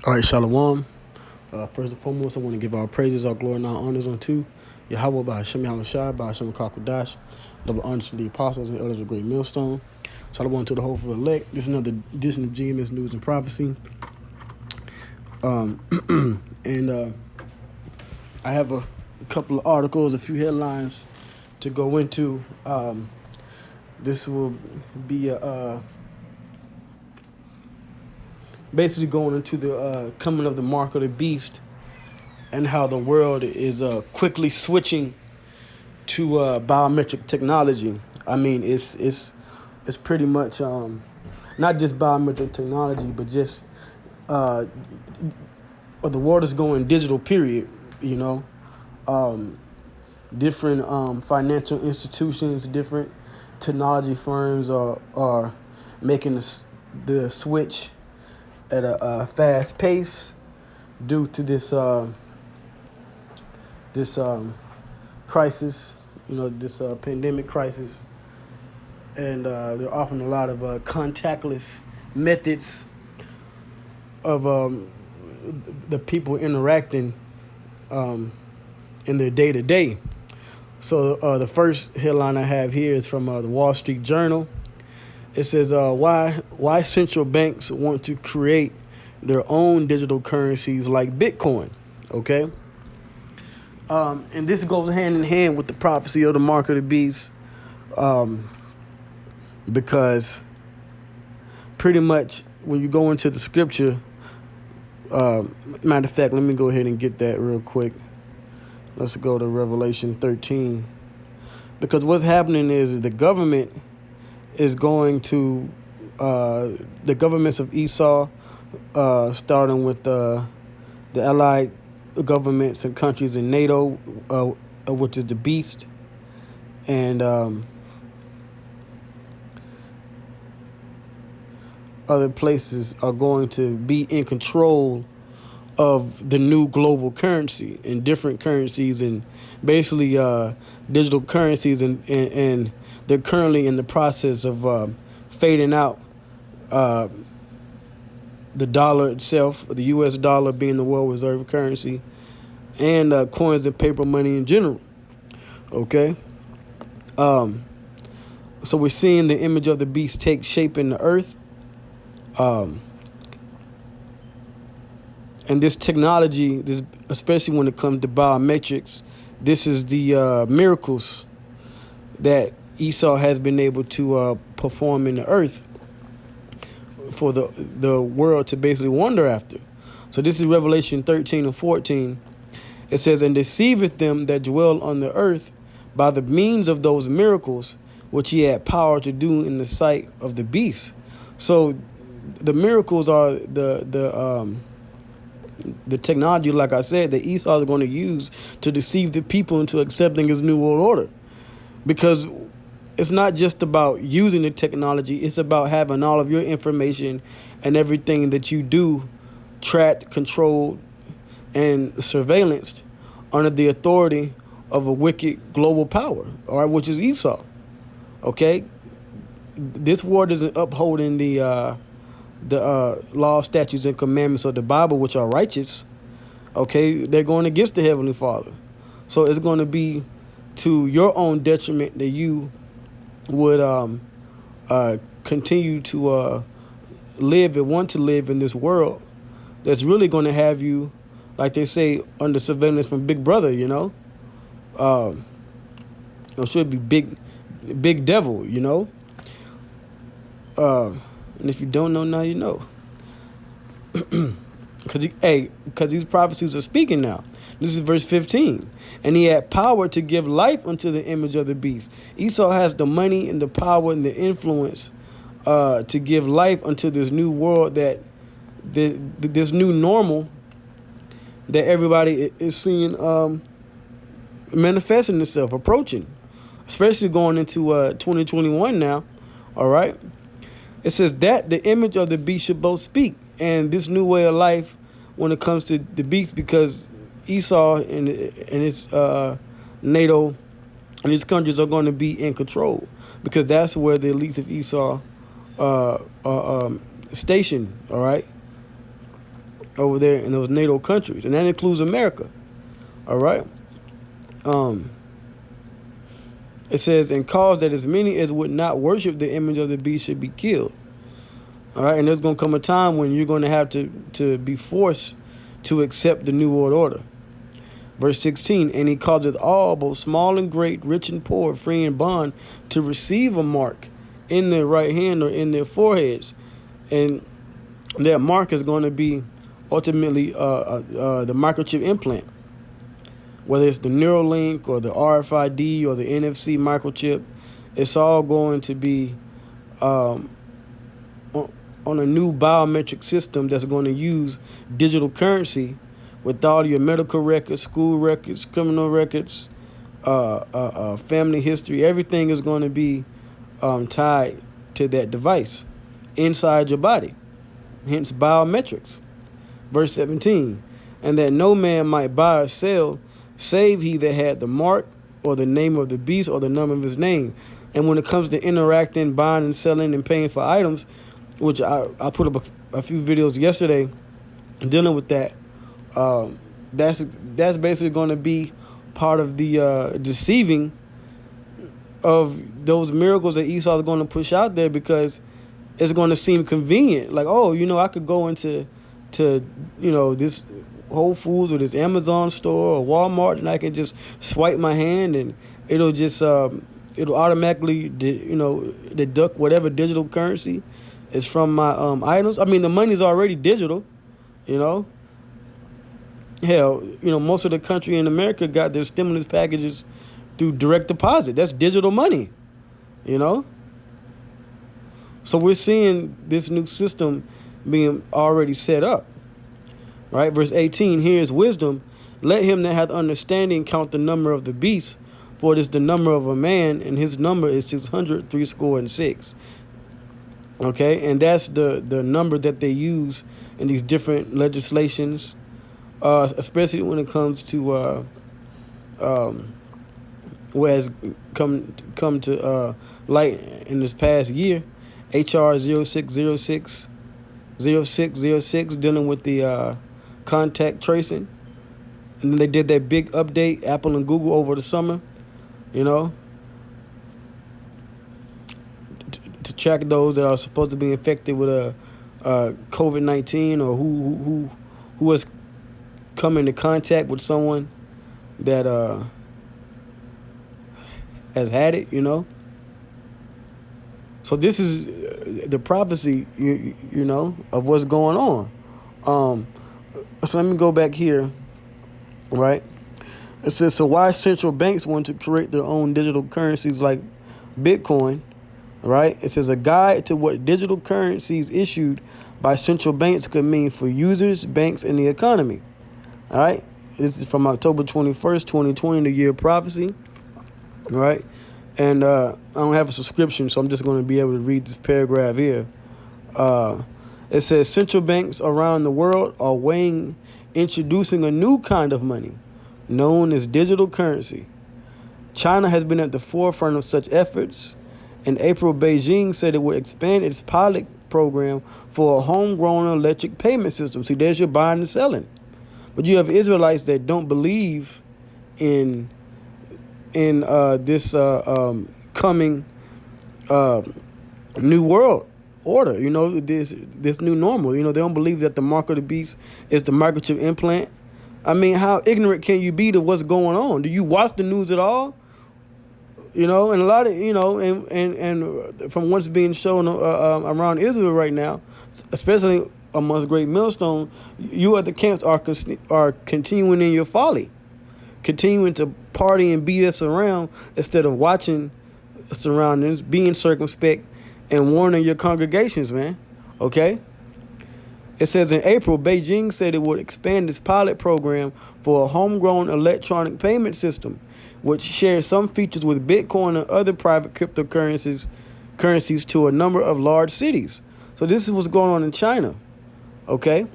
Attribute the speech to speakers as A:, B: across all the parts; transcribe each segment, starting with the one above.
A: All right, Shalom. First and foremost, I want to give our praises, our glory, and our honors unto Yahweh by Hashem Yahushai, by Hashem Kakodash. Double honors to the apostles and elders of Great Millstone. Shalom to the hopeful elect. This is another edition of GMS News and Prophecy. And I have a couple of articles, a few headlines to go into. This will be basically going into the coming of the mark of the beast and how the world is quickly switching to biometric technology. I mean, it's pretty much not just biometric technology, but just the world is going digital. Period. You know, different financial institutions, different technology firms are making the switch at a fast pace due to this crisis, this pandemic crisis, and they're offering a lot of contactless methods of the people interacting in their day-to-day. So the first headline I have here is from the Wall Street Journal. It says, why central banks want to create their own digital currencies like Bitcoin, okay? And this goes hand in hand with the prophecy of the mark of the beast, because pretty much when you go into the scripture, matter of fact, let me go ahead and get that real quick. Let's go to Revelation 13. Because what's happening is the government is going to, the governments of Esau, starting with the allied governments and countries in NATO, which is the beast, and other places are going to be in control of the new global currency and different currencies and basically digital currencies, and they're currently in the process of fading out the dollar itself, the U.S. dollar being the world reserve currency, and coins and paper money in general. Okay? So we're seeing the image of the beast take shape in the earth. And this technology, especially when it comes to biometrics, this is the miracles that Esau has been able to perform in the earth for the world to basically wonder after. So this is Revelation 13 and 14. It says, and deceiveth them that dwell on the earth by the means of those miracles which he had power to do in the sight of the beast. So the miracles are the technology, like I said, that Esau is going to use to deceive the people into accepting his new world order. Because it's not just about using the technology, it's about having all of your information and everything that you do tracked, controlled, and surveillanced under the authority of a wicked global power, all right, which is Esau. Okay? This world isn't upholding the law, statutes, and commandments of the Bible, which are righteous. Okay, they're going against the Heavenly Father. So it's going to be to your own detriment that you would continue to live and want to live in this world that's really going to have you, like they say, under surveillance from Big Brother, It should be big devil, And if you don't know, now you know. Because these prophecies are speaking now. This is verse 15. And he had power to give life unto the image of the beast. Esau has the money and the power and the influence to give life unto this new world, that this new normal that everybody is seeing manifesting itself, approaching. Especially going into 2021 now. All right. It says that the image of the beast should both speak. And this new way of life when it comes to the beast, because Esau and his NATO and his countries are going to be in control, because that's where the elites of Esau are stationed, all right? over there in those NATO countries, and that includes America. All right. Um, it says, and cause that as many as would not worship the image of the beast should be killed. All right, and there's going to come a time when you're going to have to be forced to accept the New World Order. Verse 16, and he causeth all, both small and great, rich and poor, free and bond, to receive a mark in their right hand or in their foreheads. And that mark is going to be ultimately the microchip implant, whether it's the Neuralink or the RFID or the NFC microchip. It's all going to be on a new biometric system that's going to use digital currency with all your medical records, school records, criminal records, family history. Everything is going to be tied to that device inside your body. Hence biometrics. Verse 17, and that no man might buy or sell, save he that had the mark or the name of the beast or the number of his name. And when it comes to interacting, buying and selling and paying for items, which I put up a few videos yesterday dealing with that, that's basically going to be part of the deceiving of those miracles that Esau is going to push out there, because it's going to seem convenient. Like, oh, I could go into this Whole Foods or this Amazon store or Walmart, and I can just swipe my hand, and it'll just it'll automatically deduct whatever digital currency is from my items. I mean, the money's already digital, Hell, most of the country in America got their stimulus packages through direct deposit. That's digital money, So we're seeing this new system being already set up. Right? Verse 18, here is wisdom. Let him that hath understanding count the number of the beast, for it is the number of a man, and his number is 666. Okay, and that's the number that they use in these different legislations, especially when it comes to what has come to light in this past year, HR 0606 dealing with the contact tracing. And then they did that big update, Apple and Google, over the summer, to track those that are supposed to be infected with a COVID-19, or who has come into contact with someone that has had it, So this is the prophecy, of what's going on. So let me go back here, right? It says, so why central banks want to create their own digital currencies like Bitcoin, right? It says a guide to what digital currencies issued by central banks could mean for users, banks, and the economy. All right. This is from October 21st, 2020, the year of prophecy, right? And I don't have a subscription, so I'm just going to be able to read this paragraph here. It says central banks around the world are weighing introducing a new kind of money known as digital currency. China has been at the forefront of such efforts. In April, Beijing said it would expand its pilot program for a homegrown electric payment system. See, there's your buying and selling. But you have Israelites that don't believe in this coming new world order, this new normal. They don't believe that the mark of the beast is the microchip implant. I mean, how ignorant can you be to what's going on? Do you watch the news at all? And a lot of, and from what's being shown around Israel right now, especially amongst Great Millstone, you at the camps are continuing in your folly, continuing to party and BS around instead of watching surroundings, being circumspect, and warning your congregations, man. Okay? It says in April, Beijing said it would expand its pilot program for a homegrown electronic payment system, which shares some features with Bitcoin and other private cryptocurrencies to a number of large cities. So this is what's going on in China. Okay?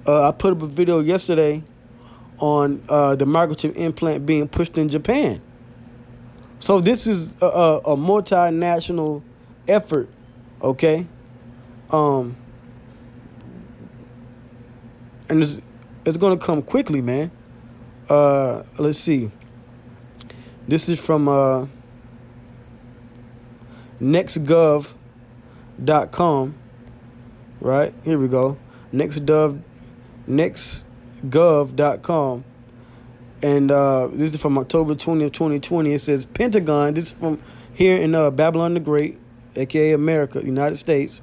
A: I put up a video yesterday on the microchip implant being pushed in Japan. So this is a multinational effort, okay? and it's going to come quickly, man. Let's see. This is from nextgov.com, right? Here we go. Nextgov.com. And this is from October 20th, 2020. It says Pentagon, this is from here in Babylon the Great, aka America, United States.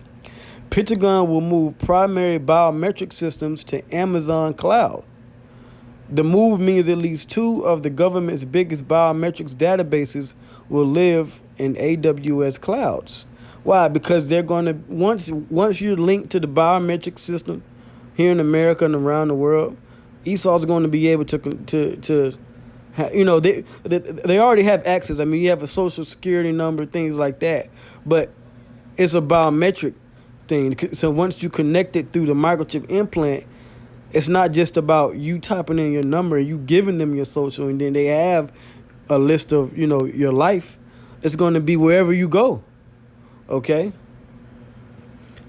A: Pentagon will move primary biometric systems to Amazon cloud. The move means at least two of the government's biggest biometrics databases will live in AWS clouds. Why? Because they're going to once you're linked to the biometric system here in America and around the world, Esau's going to be able to they already have access. I mean, you have a social security number, things like that, but it's a biometric thing. So once you connect it through the microchip implant, it's not just about you typing in your number and you giving them your social, and then they have a list of your life. It's going to be wherever you go. Okay.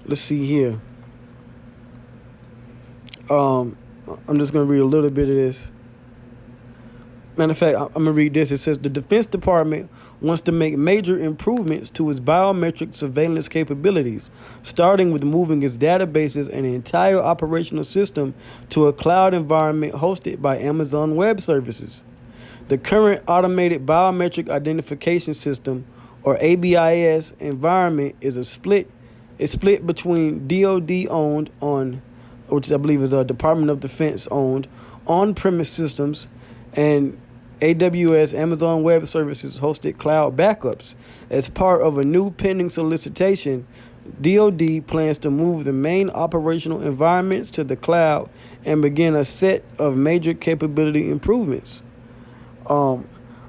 A: Let's see here. I'm just going to read a little bit of this. Matter of fact, I'm going to read this. It says the Defense Department wants to make major improvements to its biometric surveillance capabilities, starting with moving its databases and entire operational system to a cloud environment hosted by Amazon Web Services. The current automated biometric identification system, or ABIS, environment is split between DoD owned which I believe is a Department of Defense owned on-premise systems, and AWS, Amazon Web Services hosted cloud backups. As part of a new pending solicitation, DoD plans to move the main operational environments to the cloud and begin a set of major capability improvements. A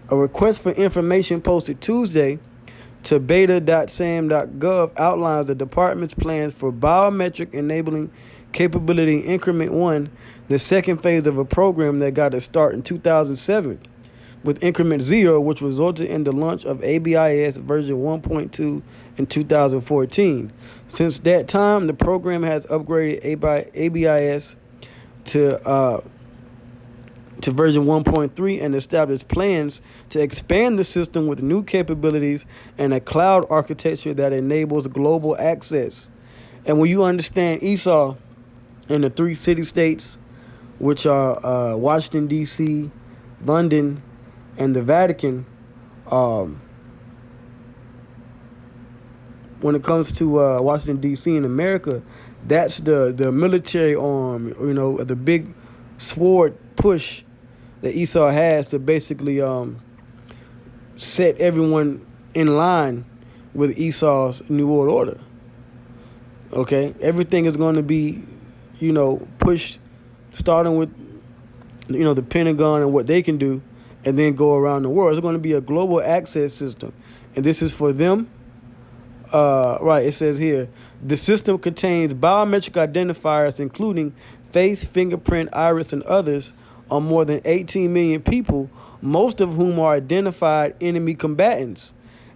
A: request for information posted Tuesday to beta.sam.gov outlines the department's plans for biometric enabling capability increment 1, the second phase of a program that got a start in 2007, with increment 0, which resulted in the launch of ABIS version 1.2 in 2014. Since that time, the program has upgraded ABIS to version 1.3 and established plans to expand the system with new capabilities and a cloud architecture that enables global access. And when you understand Esau and the 3 city-states, which are Washington, D.C., London, and the Vatican, when it comes to Washington, D.C. in America, that's the military arm, the big sword push that Esau has to basically set everyone in line with Esau's New World Order. Okay? Everything is going to be, pushed, starting with, the Pentagon and what they can do, and then go around the world. It's going to be a global access system. And this is for them. Right, it says here, the system contains biometric identifiers, including face, fingerprint, iris, and others, on more than 18 million people, most of whom are identified enemy combatants.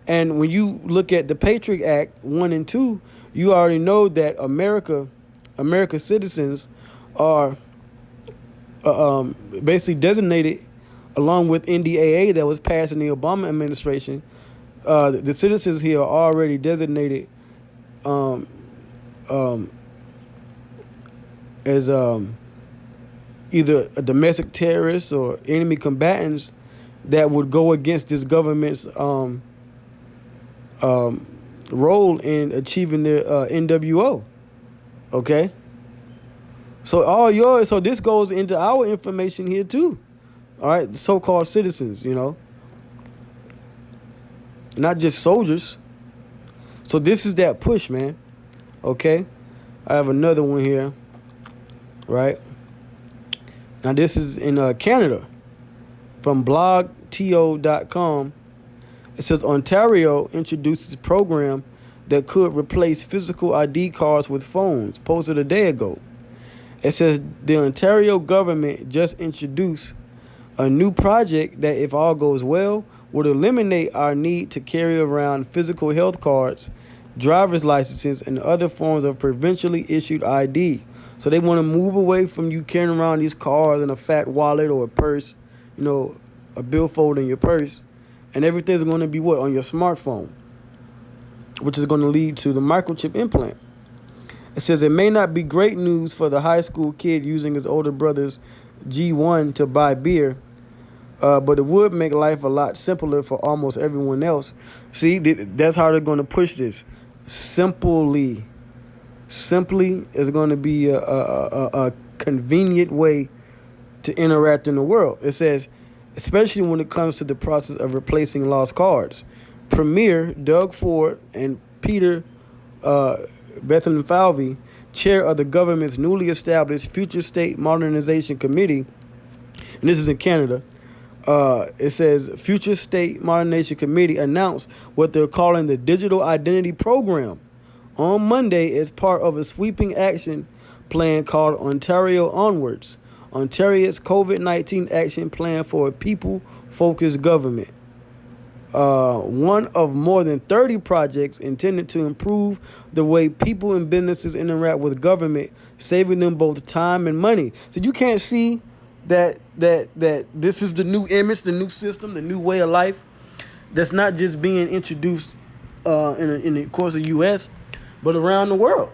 A: And when you look at the Patriot Act 1 and 2, you already know that America's citizens are basically designated, along with NDAA that was passed in the Obama administration. The citizens here are already designated as either a domestic terrorist or enemy combatants that would go against this government's role in achieving their NWO. Okay? So this goes into our information here too. All right, the so-called citizens, not just soldiers. So this is that push, man. Okay? I have another one here, right? Now this is in Canada, from blogto.com. It says Ontario introduces a program that could replace physical ID cards with phones, posted a day ago. It says the Ontario government just introduced a new project that, if all goes well, would eliminate our need to carry around physical health cards, driver's licenses, and other forms of provincially issued ID. So they want to move away from you carrying around these cars and a fat wallet or a purse, a billfold in your purse, and everything's going to be what on your smartphone, which is going to lead to the microchip implant. It says it may not be great news for the high school kid using his older brother's G1 to buy beer, but it would make life a lot simpler for almost everyone else. See, that's how they're going to push this. Simply is going to be a convenient way to interact in the world. It says, especially when it comes to the process of replacing lost cards. Premier Doug Ford and Peter Bethlehem Falvey, chair of the government's newly established Future State Modernization Committee, and this is in Canada. It says Future State Modernization Committee announced what they're calling the Digital Identity Program on Monday as part of a sweeping action plan called Ontario Onwards, Ontario's COVID-19 action plan for a people-focused government. One of more than 30 projects intended to improve the way people and businesses interact with government, saving them both time and money. So you can't see that this is the new image, the new system, the new way of life that's not just being introduced in the course of U.S., but around the world.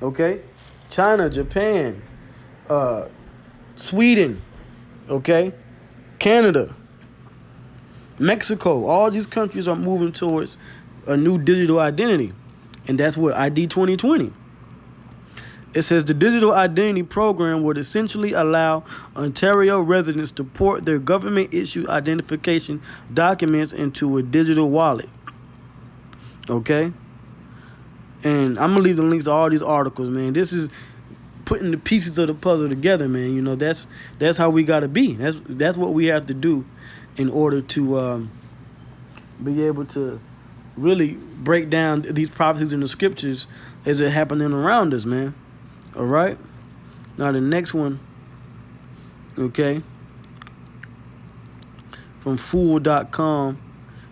A: Okay? China, Japan, Sweden, okay? Canada, Mexico, all these countries are moving towards a new digital identity. And that's what ID 2020. It says the digital identity program would essentially allow Ontario residents to port their government-issued identification documents into a digital wallet. Okay? And I'm going to leave the links to all these articles, man. This is putting the pieces of the puzzle together, man. That's how we got to be. That's what we have to do in order to be able to really break down these prophecies in the scriptures as they're happening around us, man. All right? Now the next one, okay, from Fool.com,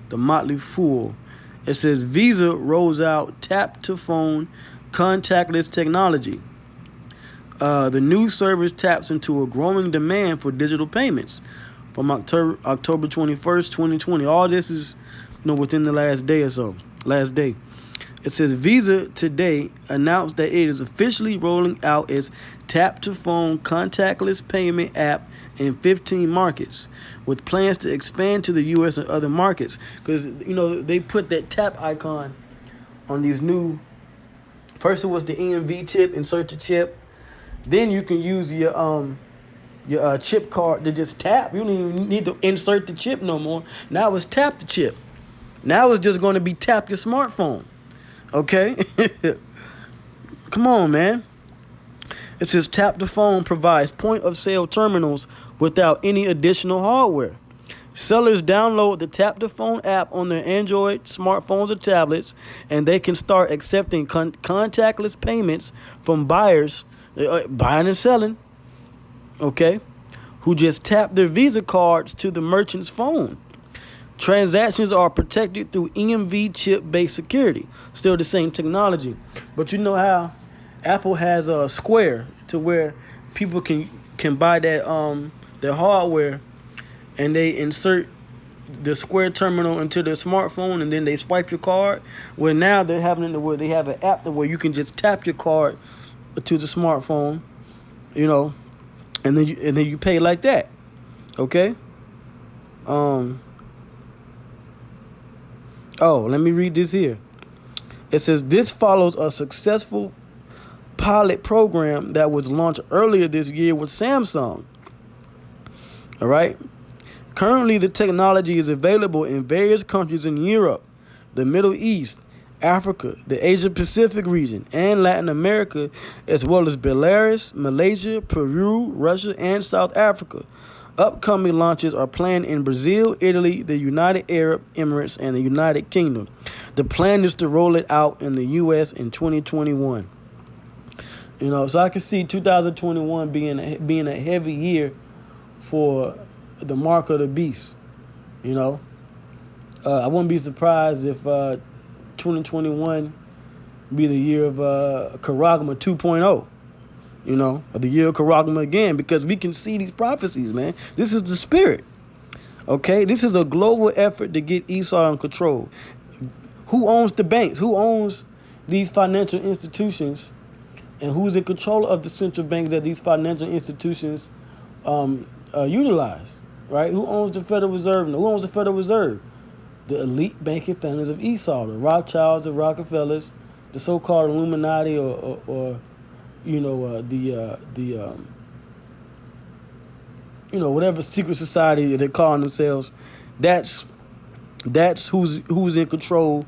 A: the Motley Fool. It says Visa rolls out tap-to-phone contactless technology. The new service taps into a growing demand for digital payments from October 21st, 2020. All this is within the last day or so. Last day. It says Visa today announced that it is officially rolling out its tap-to-phone contactless payment app in 15 markets, with plans to expand to the U.S. and other markets. Because, they put that tap icon on these new... First it was the EMV chip, insert the chip. Then you can use your chip card to just tap. You don't even need to insert the chip no more. Now it's tap the chip. Now it's just going to be tap your smartphone. Okay? Come on, man. It says Tap to Phone provides point-of-sale terminals without any additional hardware. Sellers download the Tap to Phone app on their Android smartphones or tablets, and they can start accepting contactless payments from buyers, buying and selling, okay, who just tap their Visa cards to the merchant's phone. Transactions are protected through EMV chip-based security. Still the same technology. But you know how Apple has a Square to where people can buy that their hardware and they insert the Square terminal into their smartphone and then they swipe your card. Well, now they're having it where they have an app where you can just tap your card to the smartphone, and then you pay like that. Okay? Oh, let me read this here. It says this follows a successful pilot program that was launched earlier this year with Samsung. All right. Currently, the technology is available in various countries in Europe, the Middle East, Africa, the Asia Pacific region, and Latin America, as well as Belarus, Malaysia, Peru, Russia, and South Africa. Upcoming launches are planned in Brazil, Italy, the United Arab Emirates, and the United Kingdom. The plan is to roll it out in the U.S. in 2021. So I can see 2021 being a heavy year for the mark of the beast. I wouldn't be surprised if 2021 be the year of Karagma 2.0. of the year of Karagma again, because we can see these prophecies, man. This is the spirit. Okay, this is a global effort to get Esau in control. Who owns the banks? Who owns these financial institutions? And who's in control of the central banks that these financial institutions utilize? Right? Who owns the Federal Reserve? Who owns the Federal Reserve? The elite banking families of Esau, the Rothschilds, the Rockefellers, the so-called Illuminati, or whatever secret society they're calling themselves. That's who's in control.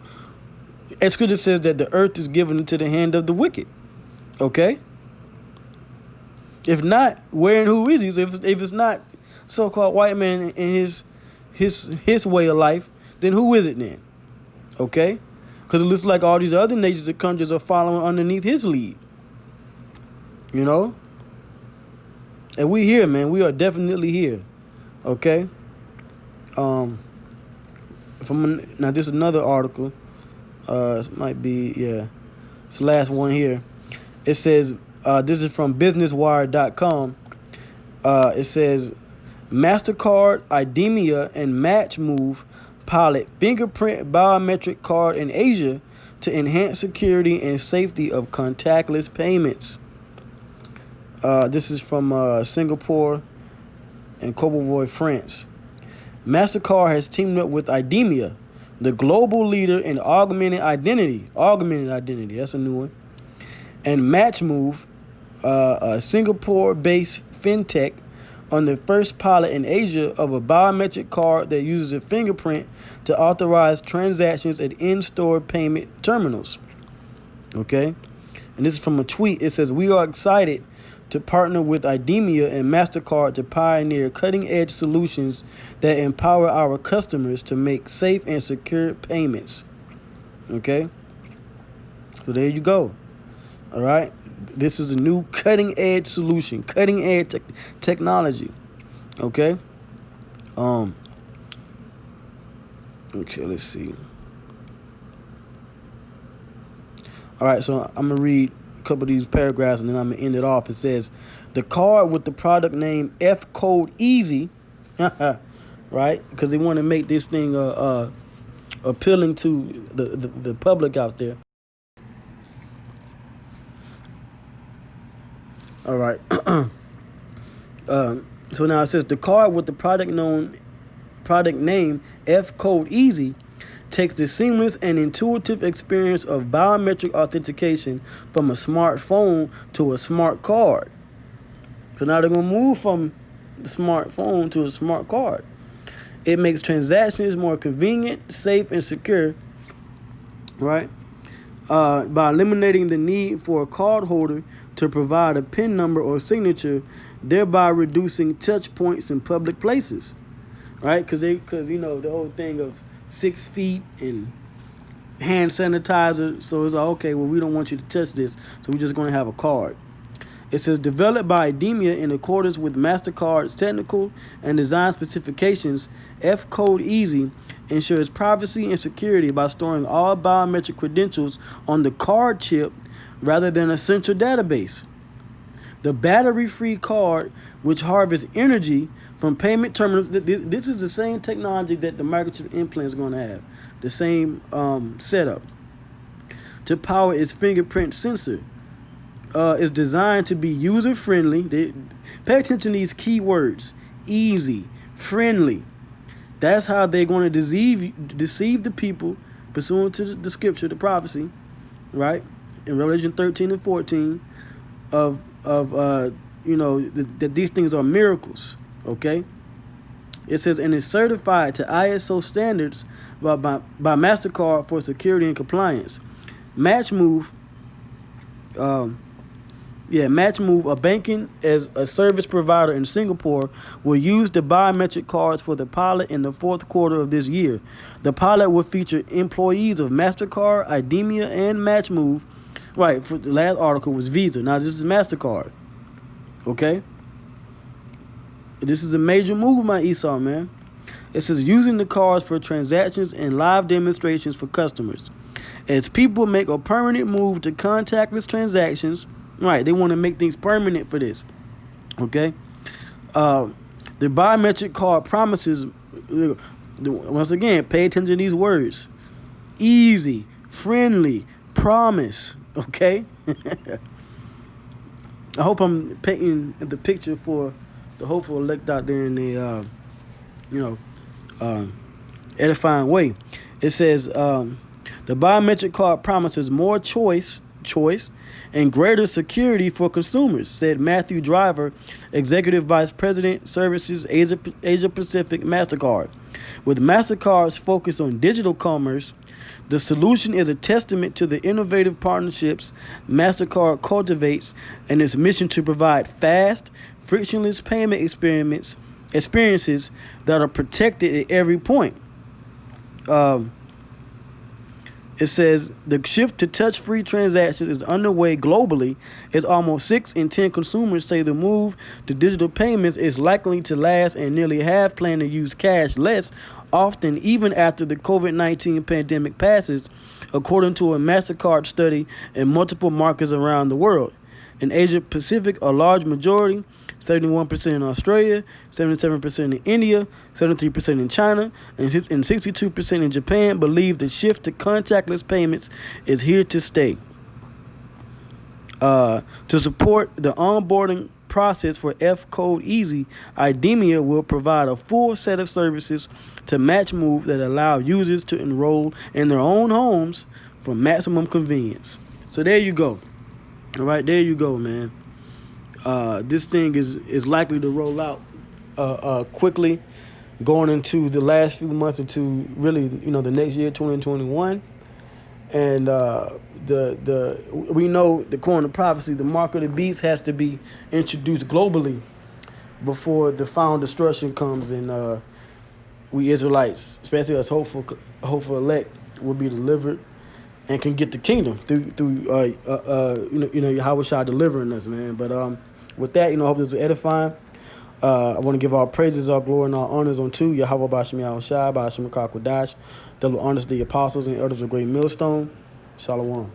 A: As Scripture says that the earth is given into the hand of the wicked. Okay. If not, where and who is he? So if it's not so-called white man in his way of life, then who is it then? Okay? Because it looks like all these other nations and countries are following underneath his lead. And we here, man. We are definitely here. Okay? Now this is another article. It might be, it's the last one here. It says, this is from businesswire.com. It says, MasterCard, IDEMIA, and MatchMove pilot fingerprint biometric card in Asia to enhance security and safety of contactless payments. This is from Singapore and Courbevoie, France. MasterCard has teamed up with IDEMIA, the global leader in augmented identity. That's a new one. And MatchMove, a Singapore-based fintech, on the first pilot in Asia of a biometric card that uses a fingerprint to authorize transactions at in-store payment terminals. Okay? And this is from a tweet. It says, "We are excited to partner with IDEMIA and MasterCard to pioneer cutting-edge solutions that empower our customers to make safe and secure payments." Okay? So there you go. All right? This is a new cutting-edge solution, cutting-edge technology. Okay? Okay, let's see. All right, so I'm going to read a couple of these paragraphs and then I'm going to end it off. It says, the card with the product name F Code Easy, right? Because they want to make this thing appealing to the public out there. All right. So now it says the card with the product name F Code Easy takes the seamless and intuitive experience of biometric authentication from a smartphone to a smart card. So now they're going to move from the smartphone to a smart card. It makes transactions more convenient, safe, and secure, right? By eliminating the need for a cardholder to provide a PIN number or signature, thereby reducing touch points in public places, right? Because the whole thing of 6 feet and hand sanitizer. So it's like, okay, well, we don't want you to touch this, so we're just going to have a card. It says, developed by IDEMIA in accordance with MasterCard's technical and design specifications, F Code Easy ensures privacy and security by storing all biometric credentials on the card chip rather than a central database. The battery-free card, which harvests energy from payment terminals, this is the same technology that the microchip implant is going to have, the same setup, to power its fingerprint sensor. Is designed to be user-friendly. Pay attention to these keywords: easy, friendly. That's how they're going to deceive the people, pursuant to the scripture, the prophecy, right? In Revelation 13 and 14, that these things are miracles. Okay. It says, and is certified to ISO standards by MasterCard for security and compliance. MatchMove, a banking as a service provider in Singapore, will use the biometric cards for the pilot in the fourth quarter of this year. The pilot will feature employees of MasterCard, IDEMIA, and MatchMove. Right, for the last article was Visa. Now this is MasterCard. Okay? This is a major move by Esau, man. It says using the cards for transactions and live demonstrations for customers. As people make a permanent move to contactless transactions, Right, they want to make things permanent for this. Okay, the biometric card promises. Once again, pay attention to these words: easy, friendly, promise. Okay. I hope I'm painting the picture for the hopeful elect out there in the, you know, edifying way. It says the biometric card promises more choice, and greater security for consumers, said Matthew Driver, Executive Vice President, Services Asia Pacific MasterCard. With MasterCard's focus on digital commerce, the solution is a testament to the innovative partnerships MasterCard cultivates and its mission to provide fast, frictionless payment experiences that are protected at every point. It says the shift to touch-free transactions is underway globally, as almost 6 in 10 consumers say the move to digital payments is likely to last, and nearly half plan to use cash less often even after the COVID-19 pandemic passes, according to a MasterCard study in multiple markets around the world. In Asia Pacific, a large majority, 71% in Australia, 77% in India, 73% in China, and 62% in Japan believe the shift to contactless payments is here to stay. To support the onboarding process for F-Code Easy, IDEMIA will provide a full set of services to match move that allow users to enroll in their own homes for maximum convenience. So there you go. All right, there you go, man. This thing is likely to roll out quickly, going into the last few months into really the next year, 2021. And we know the according to prophecy, the mark of the beast has to be introduced globally before the final destruction comes, and we Israelites, especially us hopeful elect, will be delivered and can get the kingdom through Yahweh Shah delivering us, man. But with that, I hope this was edifying. I want to give all praises, all glory, and all honors unto Yahweh Bashim Yahweh Shai, Bashim Kakwadash, that will honor the apostles and elders of Great Millstone. Shalom.